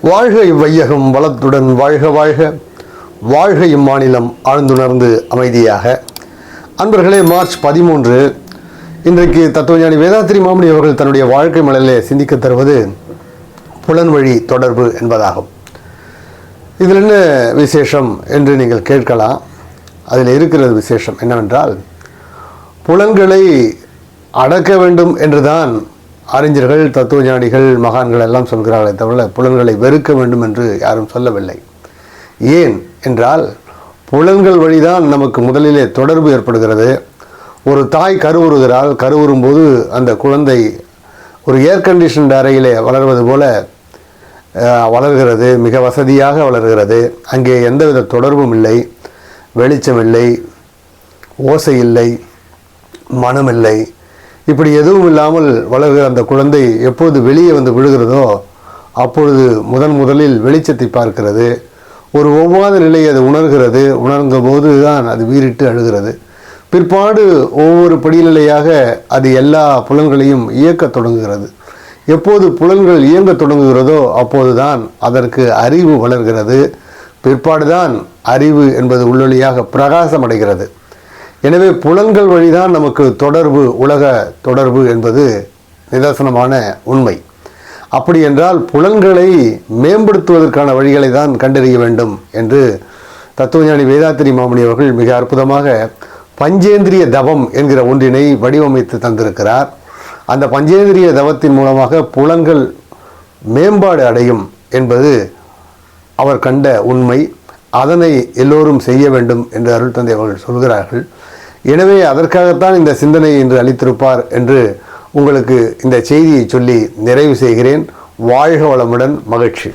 வாழ்க இவ்வையகம் வளத்துடன் வாழ்க வாழ்க. வாழ்க இம்மாநிலம் ஆழ்ந்துணர்ந்து அமைதியாக. அன்பர்களே, மார்ச் 13 இன்றைக்கு தத்துவஞானி வேதாத்திரி மாமணி அவர்கள் தன்னுடைய வாழ்க்கை மலரிலே சிந்திக்க தருவது புலன்வழி தொடர்பு என்பதாகும். இதில் என்ன விசேஷம் என்று நீங்கள் கேட்கலாம். அதில் இருக்கிறது விசேஷம் என்னவென்றால், புலன்களை அடக்க வேண்டும் என்றுதான் அறிஞர்கள், தத்துவஞானிகள், மகான்கள் எல்லாம் சொல்கிறார்களே தவிர புலன்களை வெறுக்க வேண்டும் என்று யாரும் சொல்லவில்லை. ஏன் என்றால், புலன்கள் வழிதான் நமக்கு முதலிலே தொடர்பு ஏற்படுகிறது. ஒரு தாய் கருவுறுகிறாள். கருவுறும்போது அந்த குழந்தை ஒரு ஏர் கண்டிஷன்ட் அறையிலே வளர்வது போல வளர்கிறது. மிக வசதியாக வளர்கிறது. அங்கே எந்தவித தொடர்பும் இல்லை, வெளிச்சம் இல்லை, ஓசை இல்லை, மனம் இல்லை. இப்படி எதுவும் இல்லாமல் வளர்கிற அந்த குழந்தை எப்பொழுது வெளியே வந்து விழுகிறதோ அப்பொழுது முதலில் வெளிச்சத்தை பார்க்கிறது. ஒரு ஒவ்வாத நிலையை அது உணர்கிறது. உணர்ந்த போது தான் அது வீறிட்டு அழுகிறது. பிற்பாடு ஒவ்வொரு படிநிலையாக அது எல்லா புலன்களையும் இயக்கத் தொடங்குகிறது. எப்போது புலன்கள் இயங்கத் தொடங்குகிறதோ அப்போது தான் அதற்கு அறிவு வளர்கிறது. பிற்பாடுதான் அறிவு என்பது உள்ளொளியாக பிரகாசம் அடைகிறது. எனவே புலன்கள் வழிதான் நமக்கு தொடர்பு, உலக தொடர்பு என்பது நிதர்சனமான உண்மை. அப்படி என்றால் புலன்களை மேம்படுத்துவதற்கான வழிகளை தான் கண்டறிய வேண்டும் என்று தத்துவஞானி வேதாத்திரி மாமணி அவர்கள் மிக அற்புதமாக பஞ்சேந்திரிய தவம் என்கிற ஒன்றினை வடிவமைத்து தந்திருக்கிறார். அந்த பஞ்சேந்திரிய தவத்தின் மூலமாக புலன்கள் மேம்பாடு அடையும் என்பது அவர் கண்ட உண்மை. அதனை எல்லோரும் செய்ய வேண்டும் என்று அருள் தந்தை அவர்கள் சொல்கிறார்கள். எனவே அதற்காகத்தான் இந்த சிந்தனையை இன்று அளித்திருப்பார் என்று உங்களுக்கு இந்த செய்தியை சொல்லி நிறைவு செய்கிறேன். வாழ்க வளமுடன். மகிழ்ச்சி.